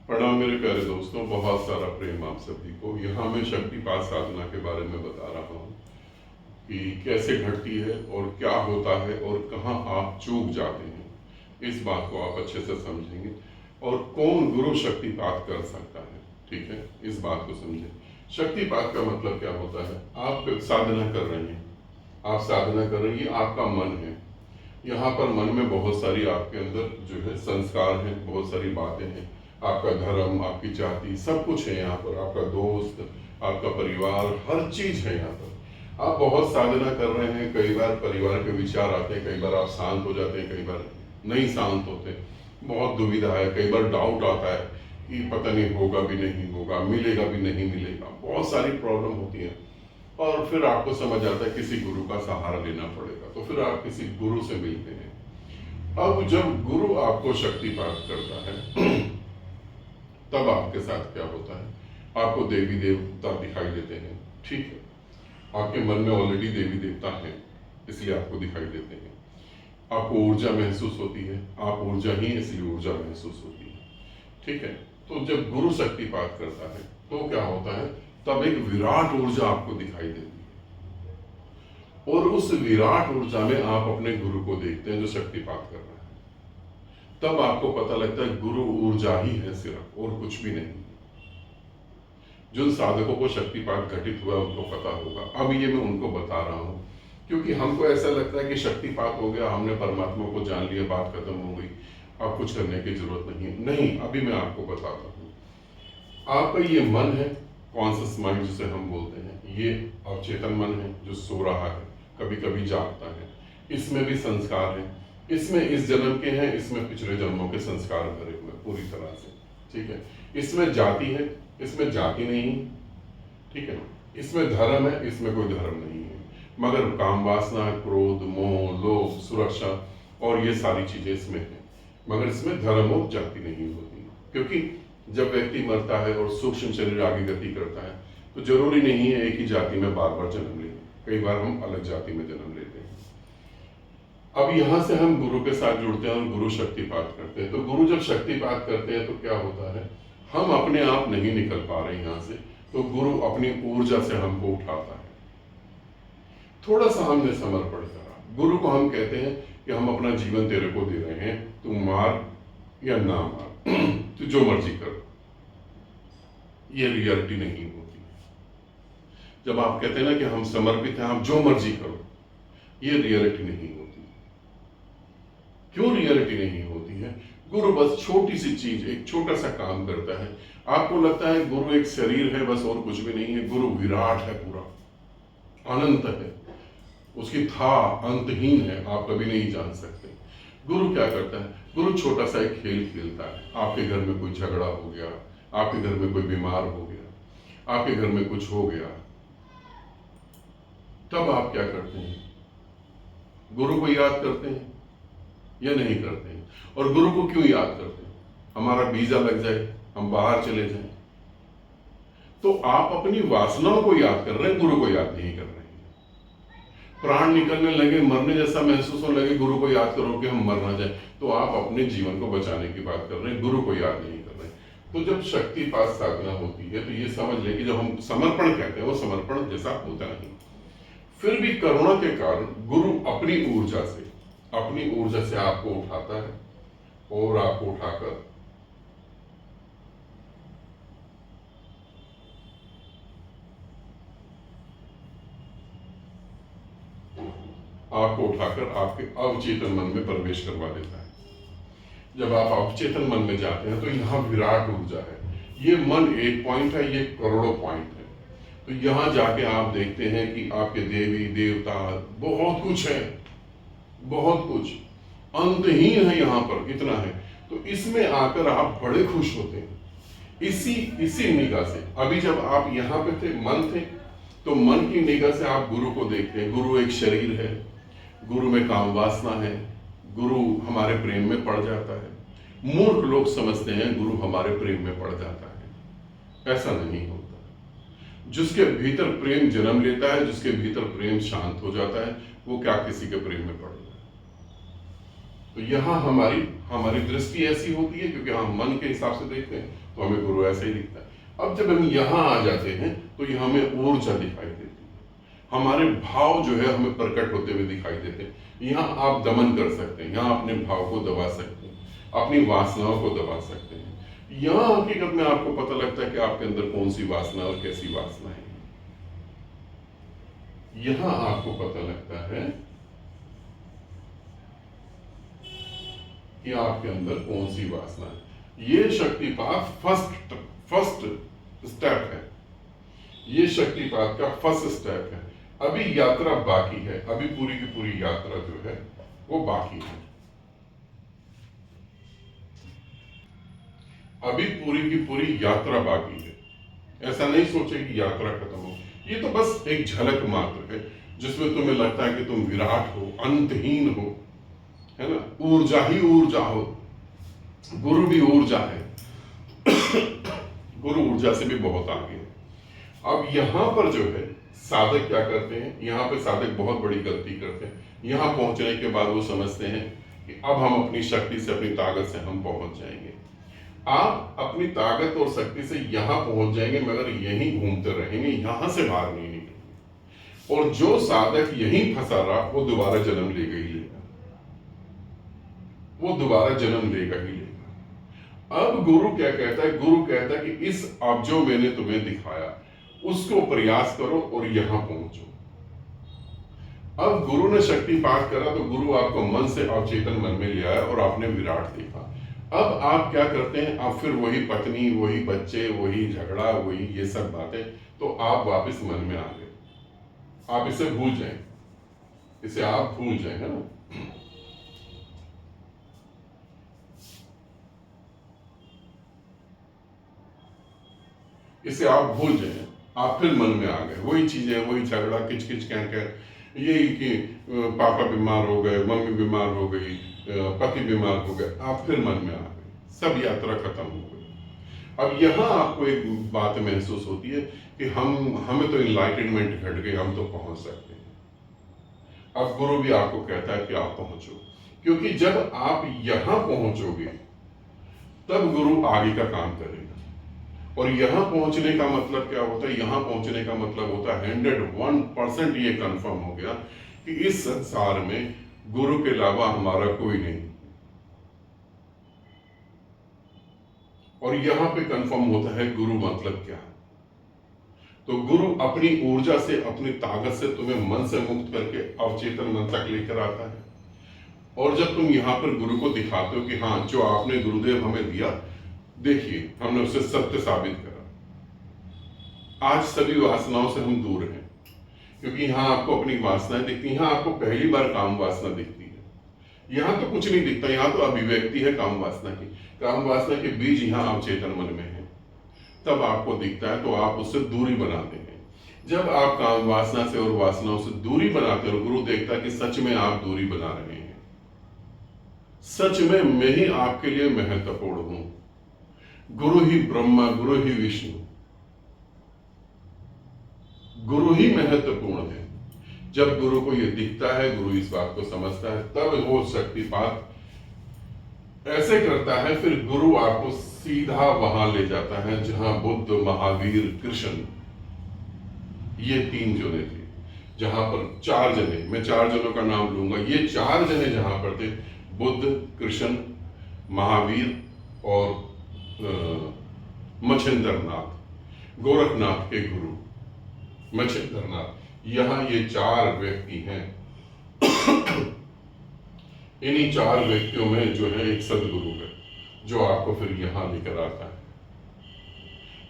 प्रणाम मेरे प्यारे दोस्तों, बहुत सारा प्रेम आप सभी को। यहाँ मैं शक्तिपात साधना के बारे में बता रहा हूँ कि कैसे घटती है और क्या होता है और कहाँ आप चूक जाते हैं। इस बात को आप अच्छे से समझेंगे और कौन गुरु शक्तिपात कर सकता है। ठीक है, इस बात को समझें। शक्तिपात का मतलब क्या होता है? आप साधना कर रहे हैं, आप साधना कर रही है, आपका मन है। यहाँ पर मन में बहुत सारी आपके अंदर जो है संस्कार हैं, बहुत सारी बातें हैं। आपका धर्म, आपकी जाति, सब कुछ है यहाँ पर। आपका दोस्त, आपका परिवार, हर चीज है यहाँ पर। आप बहुत साधना कर रहे हैं, कई बार परिवार के विचार आते हैं, कई बार आप शांत हो जाते हैं, कई बार नहीं शांत होते। बहुत दुविधा है, कई बार डाउट आता है कि पता नहीं होगा भी नहीं होगा, मिलेगा भी नहीं मिलेगा, बहुत सारी प्रॉब्लम होती है। और फिर आपको समझ आता है किसी गुरु का सहारा लेना पड़ेगा, तो फिर आप किसी गुरु से मिलते हैं। अब जब गुरु आपको शक्तिपात करता है तब आपके साथ क्या होता है? आपको देवी देवता दिखाई देते हैं। ठीक है, आपके मन में ऑलरेडी देवी देवता हैं, इसलिए आपको दिखाई देते हैं। आपको ऊर्जा महसूस होती है, आप ऊर्जा ही इसलिए ऊर्जा महसूस होती है। ठीक है, तो जब गुरु शक्तिपात करता है तो क्या होता है? तब एक विराट ऊर्जा आपको दिखाई देती है और उस विराट ऊर्जा में आप अपने गुरु को देखते हैं जो शक्तिपात कर रहा है। तब आपको पता लगता है गुरु ऊर्जा ही है सिर्फ, और कुछ भी नहीं। जिन साधकों को शक्तिपात घटित हुआ उनको पता होगा। अब ये मैं उनको बता रहा हूँ क्योंकि हमको ऐसा लगता है कि शक्तिपात हो गया, हमने परमात्मा को जान लिया, बात खत्म हो गई, अब कुछ करने की जरूरत नहीं है। नहीं, अभी मैं आपको बताता हूँ। आपका ये मन है, कॉन्शियस माइंड जिसे हम बोलते हैं, ये अवचेतन मन है जो सो रहा है, कभी कभी जागता है। इसमें भी संस्कार है, इसमें इस जन्म के हैं, इसमें पिछले जन्मों के संस्कार भरे हुए पूरी तरह से। ठीक है, इसमें जाति है, इसमें जाति नहीं है। ठीक है, इसमें धर्म है, इसमें कोई धर्म नहीं है। मगर काम वासना, क्रोध, मोह, लोभ, सुरक्षा और ये सारी चीजें इसमें है। मगर इसमें धर्म और जाति नहीं होती, क्योंकि जब व्यक्ति मरता है और सूक्ष्म शरीर आगे गति करता है तो जरूरी नहीं है एक ही जाति में बार बार जन्म लें। कई बार हम अलग जाति में जन्म लेते हैं। अब यहां से हम गुरु के साथ जुड़ते हैं और गुरु शक्तिपात करते हैं। तो गुरु जब शक्तिपात करते हैं तो क्या होता है? हम अपने आप नहीं निकल पा रहे यहाँ से, तो गुरु अपनी ऊर्जा से हमको उठाता है। थोड़ा सा हमने समर्पण करा, गुरु को हम कहते हैं कि हम अपना जीवन तेरे को दे रहे हैं, तू मार या ना मार, तू जो मर्जी कर। ये रियलिटी नहीं होती। जब आप कहते हैं ना कि हम समर्पित हैं, आप जो मर्जी करो, ये रियलिटी नहीं होती। क्यों रियलिटी नहीं होती है? गुरु बस छोटी सी चीज, एक छोटा सा काम करता है। आपको लगता है गुरु एक शरीर है बस, और कुछ भी नहीं है। गुरु विराट है, पूरा अनंत है, उसकी था अंतहीन है, आप कभी नहीं जान सकते। गुरु क्या करता है? गुरु छोटा सा एक खेल खेलता है। आपके घर में कोई झगड़ा हो गया, आपके घर में कोई बीमार हो गया, आपके घर में कुछ हो गया, तब आप क्या करते हैं? गुरु को याद करते हैं या नहीं करते हैं? और गुरु को क्यों याद करते हैं? हमारा वीजा लग जाए, हम बाहर चले जाएं, तो आप अपनी वासनाओं को याद कर रहे हैं, गुरु को याद नहीं कर रहे हैं। प्राण निकलने लगे, मरने जैसा महसूस होने लगे, गुरु को याद करो कि हम मर ना जाए, तो आप अपने जीवन को बचाने की बात कर रहे हैं, गुरु को याद नहीं कर रहे हैं। तो जब शक्तिपात साधना होती है तो ये समझ लें कि जब हम समर्पण कहते हैं वो समर्पण जैसा होता नहीं। फिर भी करुणा के कारण गुरु अपनी ऊर्जा से आपको उठाता है और आपको उठाकर आपके अवचेतन मन में प्रवेश करवा देता है। जब आप अवचेतन मन में जाते हैं तो यहाँ विराट ऊर्जा है। ये मन एक पॉइंट है, ये करोड़ों पॉइंट है। तो यहाँ जाके आप देखते हैं कि आपके देवी देवता बहुत कुछ है, बहुत कुछ अंतहीन है, यहाँ पर इतना है। तो इसमें आकर आप बड़े खुश होते हैं। इसी निगाह से अभी जब आप यहाँ पे थे, मन थे, तो मन की निगाह से आप गुरु को देखते हैं। गुरु एक शरीर है, गुरु में काम वासना है, गुरु हमारे प्रेम में पड़ जाता है। मूर्ख लोग समझते हैं गुरु हमारे प्रेम में पड़ जाता है, ऐसा नहीं होता। जिसके भीतर प्रेम जन्म लेता है, जिसके भीतर प्रेम शांत हो जाता है, वो क्या किसी के प्रेम में पड़ेगा? तो यहां हमारी हमारी दृष्टि ऐसी होती है क्योंकि हम मन के हिसाब से देखते हैं तो हमें गुरु ऐसे ही दिखता है। अब जब हम यहाँ आ जाते हैं तो यहाँ हमें ऊर्जा दिखाई देती है, हमारे भाव जो है हमें प्रकट होते हुए दिखाई देते हैं। यहाँ आप दमन कर सकते हैं, यहाँ अपने भाव को दबा सकते हैं, अपनी वासनाओं को दबा सकते हैं। यहाँ हकीकत में आपको पता लगता है कि आपके अंदर कौन सी वासना और कैसी वासना है। यहाँ आपको पता लगता है कि आपके अंदर कौन सी वासना है। ये शक्तिपात फर्स्ट स्टेप है, ये शक्तिपात का फर्स्ट स्टेप है। अभी यात्रा बाकी है, अभी पूरी की पूरी यात्रा जो है वो बाकी है। अभी पूरी की पूरी यात्रा बाकी है। ऐसा नहीं सोचे कि यात्रा खत्म हो, ये तो बस एक झलक मात्र है जिसमें तुम्हें लगता है कि तुम विराट हो, अंतहीन हो, है ना, ऊर्जा ही ऊर्जा हो। गुरु भी ऊर्जा है, गुरु ऊर्जा से भी बहुत आगे है। अब यहां पर जो है साधक क्या करते हैं, यहाँ पे साधक बहुत बड़ी गलती करते हैं। यहाँ पहुंचने के बाद वो समझते हैं कि अब हम अपनी शक्ति से, अपनी ताकत से हम पहुंच जाएंगे। आप अपनी ताकत और शक्ति से यहां पहुंच जाएंगे मगर यहीं घूमते रहेंगे, यहां से बाहर नहीं निकलेंगे। और जो साधक यहीं फंसा रहा वो दोबारा जन्म लेगा ही लेगा, वो दोबारा जन्म लेगा ही लेगा। अब गुरु क्या कहता है, गुरु कहता है कि इस अब जो मैंने तुम्हें दिखाया उसको प्रयास करो और यहां पहुंचो। अब गुरु ने शक्तिपात करा तो गुरु आपको मन से अवचेतन मन में ले आया और आपने विराट देखा। अब आप क्या करते हैं, आप फिर वही पत्नी, वही बच्चे, वही झगड़ा, वही ये सब बातें, तो आप वापस मन में आ गए। आप इसे भूल जाएं, इसे आप भूल जाएं, है ना। इसे आप भूल जाएं, आप फिर मन में आ गए। वही चीजें, वही झगड़ा, किचकिच कह कह, यही कि पापा बीमार हो गए, मम्मी बीमार हो गई, पति बीमार हो गए, आप फिर मन में आ गए, सब यात्रा खत्म हो गई। अब यहाँ आपको एक बात महसूस होती है कि हमें तो इनलाइटनमेंट घट गई, हम तो पहुंच सकते हैं। अब गुरु भी आपको कहता है कि आप पहुंचो, क्योंकि जब आप यहां पहुंचोगे तब गुरु आगे का काम करेगा। और यहां पहुंचने का मतलब क्या होता है, यहां पहुंचने का मतलब होता है 101% ये कंफर्म हो गया कि इस संसार में गुरु के अलावा हमारा कोई नहीं। और यहां पे कंफर्म होता है गुरु मतलब क्या है। तो गुरु अपनी ऊर्जा से, अपनी ताकत से तुम्हें मन से मुक्त करके अवचेतन मन तक लेकर आता है। और जब तुम यहां पर गुरु को दिखाते हो कि हाँ, जो आपने गुरुदेव हमें दिया, देखिए हमने उसे सत्य साबित करा। आज सभी वासनाओं से हम दूर हैं, क्योंकि यहां आपको अपनी वासनाएं दिखती हैं। यहां आपको पहली बार काम वासना दिखती है। यहां तो कुछ नहीं दिखता, यहां तो अभिव्यक्ति है काम वासना की। काम वासना के बीज यहां अवचेतन मन में है, तब आपको दिखता है, तो आप उससे दूरी बनाते हैं। जब आप काम वासना से और वासनाओं से दूरी बनाते हैं और गुरु देखता है कि सच में आप दूरी बना रहे हैं, सच में मैं ही आपके लिए महत्वपूर्ण हूं, गुरु ही ब्रह्मा, गुरु ही विष्णु, गुरु ही महत्वपूर्ण है। जब गुरु को यह दिखता है, गुरु इस बात को समझता है, तब वो शक्तिपात ऐसे करता है। फिर गुरु आपको सीधा वहां ले जाता है जहां बुद्ध, महावीर, कृष्ण, ये 3 जने थे। जहां पर 4 जने, मैं 4 जनों का नाम लूंगा, ये 4 जने जहां पर थे, बुद्ध, कृष्ण, महावीर और मच्छिंद्रनाथ, गोरखनाथ के गुरु मच्छिंद्रनाथ, यहां ये 4 व्यक्ति हैं। इन्हीं 4 व्यक्तियों में जो है एक सदगुरु है, जो आपको फिर यहां लेकर आता है।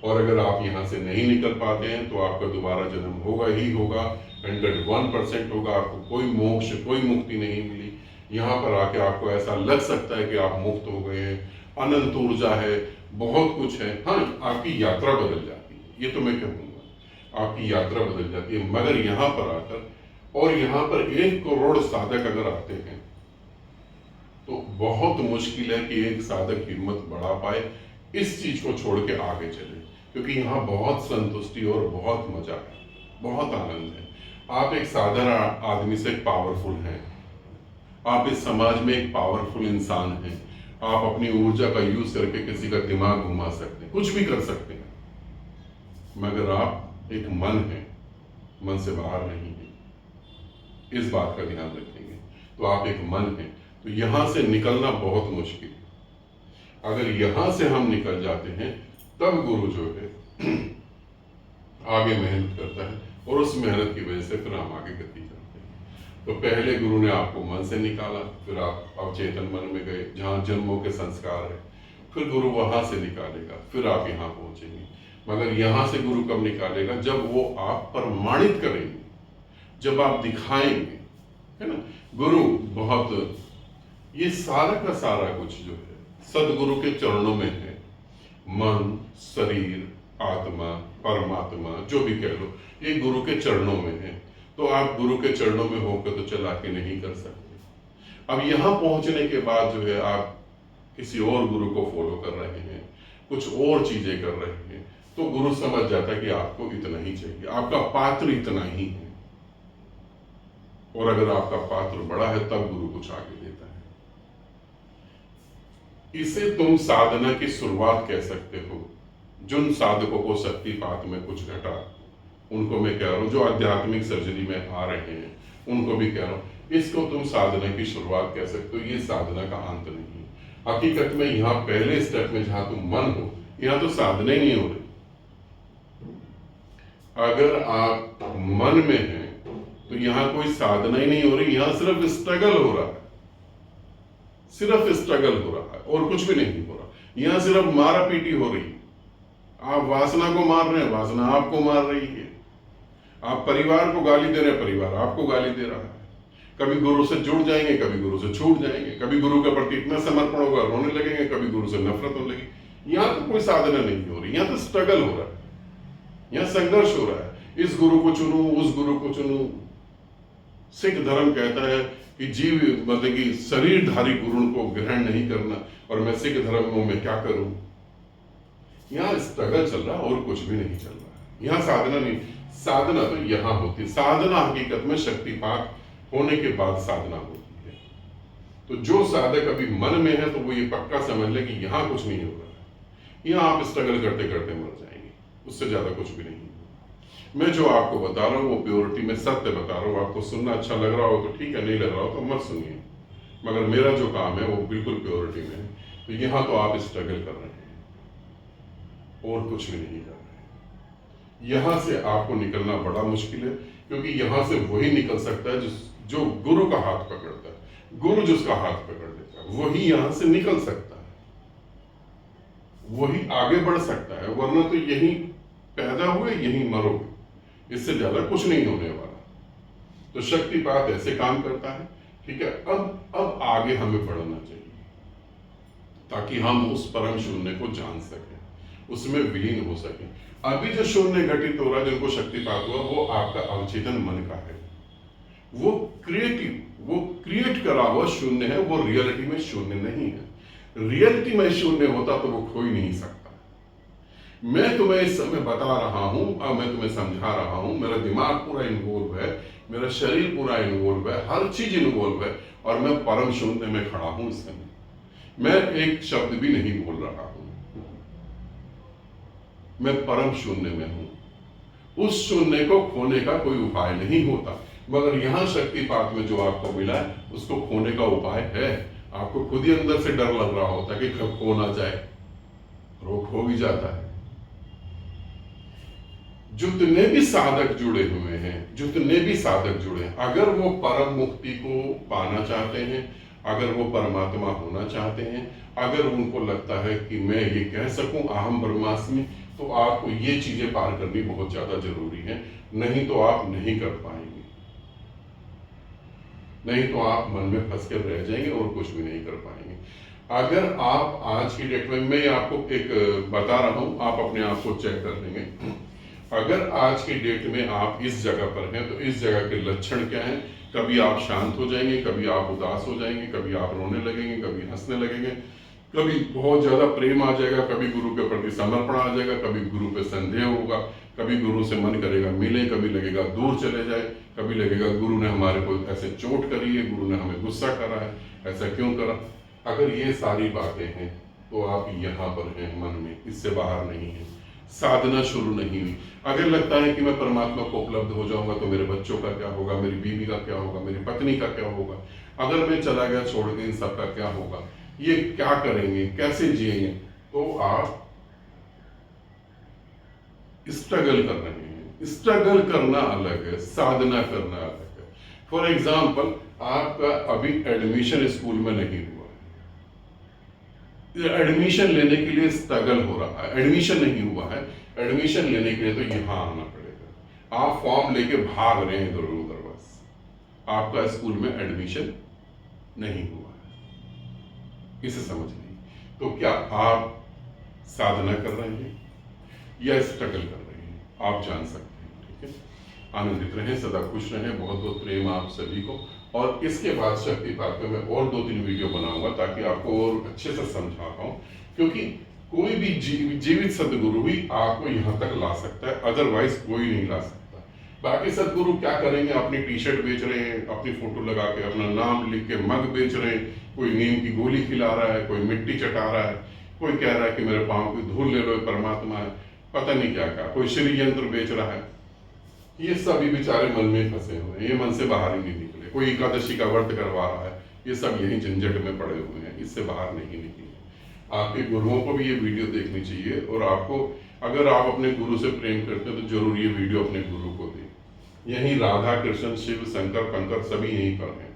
और अगर आप यहां से नहीं निकल पाते हैं तो आपका दोबारा जन्म होगा ही होगा, 101% होगा। आपको कोई मोक्ष, कोई मुक्ति नहीं मिली। यहाँ पर आके आपको ऐसा लग सकता है कि आप मुक्त हो गए हैं, अनंत ऊर्जा है, बहुत कुछ है। हाँ, आपकी यात्रा बदल जाती है, ये तो मैं कहूँगा, आपकी यात्रा बदल जाती है। मगर यहाँ पर आकर, और यहाँ पर 1 करोड़ साधक अगर आते हैं तो बहुत मुश्किल है कि एक साधक हिम्मत बढ़ा पाए, इस चीज को छोड़ के आगे चले, क्योंकि यहाँ बहुत संतुष्टि और बहुत मजा है, बहुत आनंद है। आप एक साधारण आदमी से पावरफुल हैं, आप इस समाज में एक पावरफुल इंसान हैं, आप अपनी ऊर्जा का यूज करके किसी का दिमाग घुमा सकते हैं, कुछ भी कर सकते हैं, मगर आप एक मन है, मन से बाहर नहीं है। इस बात का ध्यान रखेंगे। तो आप एक मन है, तो यहां से निकलना बहुत मुश्किल है। अगर यहां से हम निकल जाते हैं तब गुरु जो है आगे मेहनत करता है, और उस मेहनत की वजह से फिर हम आगे गति करते हैं। तो पहले गुरु ने आपको मन से निकाला, फिर आप अवचेतन मन में गए जहाँ जन्मों के संस्कार है, फिर गुरु वहां से निकालेगा, फिर आप यहाँ पहुंचेंगे। मगर यहाँ से गुरु कब निकालेगा? जब वो आप प्रमाणित करेंगे, जब आप दिखाएंगे, है ना। गुरु बहुत, ये सारा का सारा कुछ जो है सदगुरु के चरणों में है। मन, शरीर, आत्मा, परमात्मा, जो भी कह लो, ये गुरु के चरणों में है। तो आप गुरु के चरणों में होकर तो चला के नहीं कर सकते। अब यहां पहुंचने के बाद जो है आप किसी और गुरु को फॉलो कर रहे हैं, कुछ और चीजें कर रहे हैं, तो गुरु समझ जाता है कि आपको इतना ही चाहिए, आपका पात्र इतना ही है। और अगर आपका पात्र बड़ा है तब गुरु कुछ आगे देता है। इसे तुम साधना की शुरुआत कह सकते हो। जिन साधकों को शक्तिपात में कुछ घटा, उनको मैं कह रहा हूं, जो आध्यात्मिक सर्जरी में आ रहे हैं उनको भी कह रहा हूं, इसको तुम साधना की शुरुआत कह सकते हो। ये साधना का अंत नहीं है। हकीकत में यहाँ पहले स्टेप में जहां तुम मन हो, यहाँ तो साधना ही नहीं हो रही। अगर आप मन में हैं तो यहां कोई साधना ही नहीं हो रही, यहां सिर्फ स्ट्रगल हो रहा है, सिर्फ स्ट्रगल हो रहा है और कुछ भी नहीं हो रहा। यहां सिर्फ मारा पीटी हो रही है। आप वासना को मार रहे हैं, वासना आपको मार रही है। आप परिवार को गाली दे रहे हैं, परिवार आपको गाली दे रहा है। कभी गुरु से जुड़ जाएंगे, कभी गुरु से छूट जाएंगे, कभी गुरु के प्रति इतना समर्पण होगा रोने लगेंगे, कभी गुरु से नफरत होने लगेगी। यहां तो कोई साधना नहीं हो रही, यहां तो स्ट्रगल हो रहा है, यहां संघर्ष हो रहा है। इस गुरु को चुनूं, उस गुरु को चुनूं। सिख धर्म कहता है कि जीव, मतलब कि शरीरधारी गुरु को ग्रहण नहीं करना, और मैं सिख धर्म में मैं क्या करूं? यहां स्ट्रगल चल रहा और कुछ भी नहीं चल रहा। यहां साधना नहीं, साधना तो यहां होती। साधना हकीकत में शक्तिपात होने के बाद साधना होती है। तो जो साधक अभी मन में है तो वो ये पक्का समझ ले कि यहां कुछ नहीं हो रहा है, यहां आप स्ट्रगल करते करते मर जाएंगे, उससे ज्यादा कुछ भी नहीं। मैं जो आपको बता रहा हूं वो प्योरिटी में सत्य बता रहा हूं। आपको सुनना अच्छा लग रहा हो तो ठीक है, नहीं लग रहा हो तो मत सुनिए, मगर मेरा जो काम है वो बिल्कुल प्योरिटी में है। तो यहां तो आप स्ट्रगल कर रहे हैं और कुछ भी नहीं कर रहे हैं। यहां से आपको निकलना बड़ा मुश्किल है, क्योंकि यहां से वही निकल सकता है जो गुरु का हाथ पकड़ता है। गुरु जिसका हाथ पकड़ लेता है वही यहां से निकल सकता है, वही आगे बढ़ सकता है। वरना तो यही पैदा हुए यही मरोगे, इससे ज्यादा कुछ नहीं होने वाला। तो शक्तिपात ऐसे काम करता है। ठीक है, अब आगे हमें बढ़ना चाहिए ताकि हम उस परम शून्य को जान सकें, उसमें विलीन हो सकें। अभी जो शून्य घटित हो रहा है, जिनको शक्तिपात हुआ, वो आपका अवचेतन मन का है। वो क्रिएट करा हुआ शून्य है, वो रियलिटी में शून्य नहीं है। रियलिटी में शून्य होता तो वो खो ही नहीं सकता। मैं तुम्हें इस समय बता रहा हूं, अब मैं तुम्हें समझा रहा हूं, मेरा दिमाग पूरा इन्वॉल्व है, मेरा शरीर पूरा इन्वॉल्व है, हर चीज इन्वॉल्व है, और मैं परम शून्य में खड़ा हूं इस समय। मैं एक शब्द भी नहीं बोल रहा हूं, मैं परम शून्य में हूं। उस शून्य को खोने का कोई उपाय नहीं होता, मगर यहां शक्तिपात में जो आपको मिला है उसको खोने का उपाय है। आपको खुद ही अंदर से डर लग रहा होता है कि कब खो ना जाए, रोक हो भी जाता है। जितने भी साधक जुड़े हुए हैं, जितने भी साधक जुड़े हैं, अगर वो परम मुक्ति को पाना चाहते हैं, अगर वो परमात्मा होना चाहते हैं, अगर उनको लगता है कि मैं ये कह सकूं अहम ब्रह्मास्मि, तो आपको ये चीजें पार करनी बहुत ज्यादा जरूरी है। नहीं तो आप नहीं कर पाएंगे, नहीं तो आप मन में फंस कर रह जाएंगे और कुछ भी नहीं कर पाएंगे। अगर आप आज की डेट में, मैं आपको एक बता रहा हूं, आप अपने आप को चेक कर लेंगे। अगर आज की डेट में आप इस जगह पर हैं तो इस जगह के लक्षण क्या हैं? कभी आप शांत हो जाएंगे, कभी आप उदास हो जाएंगे, कभी आप रोने लगेंगे, कभी हंसने लगेंगे, कभी बहुत ज्यादा प्रेम आ जाएगा, कभी गुरु के प्रति समर्पण आ जाएगा, कभी गुरु पे संदेह होगा, कभी गुरु से मन करेगा मिले, कभी लगेगा दूर चले जाए, कभी लगेगा गुरु ने हमारे को ऐसे चोट करी है, गुरु ने हमें गुस्सा करा है, ऐसा क्यों करा। अगर ये सारी बातें हैं तो आप यहाँ पर हैं मन में, इससे बाहर नहीं है। साधना शुरू नहीं हुई। अगर लगता है कि मैं परमात्मा को उपलब्ध हो जाऊंगा तो मेरे बच्चों का क्या होगा, मेरी बीवी का क्या होगा, मेरी पत्नी का क्या होगा, अगर मैं चला गया छोड़ के इन सबका क्या होगा, ये क्या करेंगे, कैसे जिएंगे, तो आप स्ट्रगल कर रहे हैं। स्ट्रगल करना अलग है, साधना करना अलग है। फॉर एग्जाम्पल, आपका अभी एडमिशन स्कूल में नहीं हुआ है, एडमिशन लेने के लिए स्ट्रगल हो रहा है, एडमिशन नहीं हुआ है, एडमिशन लेने के लिए तो यहां आना पड़ेगा। आप फॉर्म लेके भाग रहे हैं इधर उधर, बस आपका स्कूल में एडमिशन नहीं हुआ है, इसे समझ लीजिए। तो क्या आप साधना कर रहे हैं या स्ट्रगल कर रहे हैं, आप जान सकते हैं। ठीक है, आनंदित रहें, सदा खुश रहें। बहुत बहुत प्रेम आप सभी को। और इसके बाद शक्तिपात पे मैं और 2-3 वीडियो बनाऊंगा ताकि आपको और अच्छे से समझा पाऊं, क्योंकि कोई भी जीवित सदगुरु ही आपको यहाँ तक ला सकता है, अदरवाइज कोई नहीं ला सकता। बाकी सदगुरु क्या करेंगे, अपनी टी शर्ट बेच रहे हैं, अपनी फोटो लगा के अपना नाम लिख के मग बेच रहे हैं, कोई नीम की गोली खिला रहा है, कोई मिट्टी चटा रहा है, कोई कह रहा है कि मेरे पाँव की धूल ले लो, परमात्मा है, पता नहीं क्या क्या, कोई श्री यंत्र बेच रहा है। ये सभी बेचारे मन में फंसे हुए हैं, ये मन से बाहर ही नहीं निकले। कोई एकादशी का व्रत करवा रहा है, ये सब यही झंझट में पड़े हुए हैं, इससे बाहर नहीं निकले। आपके गुरुओं को भी ये वीडियो देखनी चाहिए, और आपको, अगर आप अपने गुरु से प्रेम करते हैं तो जरूर ये वीडियो अपने गुरु को दें। यही राधा कृष्ण शिव शंकर कंकर सभी यहीं पर हैं,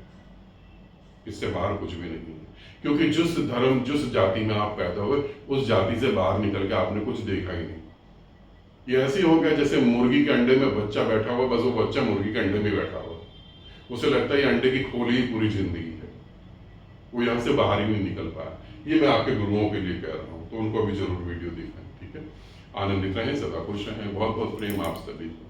इससे बाहर कुछ भी नहीं है। क्योंकि जिस धर्म जिस जाति में आप पैदा हुए, उस जाति से बाहर निकल के आपने कुछ देखा ही नहीं। ये ऐसे हो गया जैसे मुर्गी के अंडे में बच्चा बैठा हुआ, बस वो बच्चा मुर्गी के अंडे में बैठा हुआ, उसे लगता है ये अंडे की खोली ही पूरी जिंदगी है, वो यहाँ से बाहर ही नहीं निकल पाया। ये मैं आपके गुरुओं के लिए कह रहा हूँ, तो उनको भी जरूर वीडियो दिखाएं। ठीक है, आनंदित रहें, सदा खुश रहें। बहुत बहुत प्रेम आप सभी को।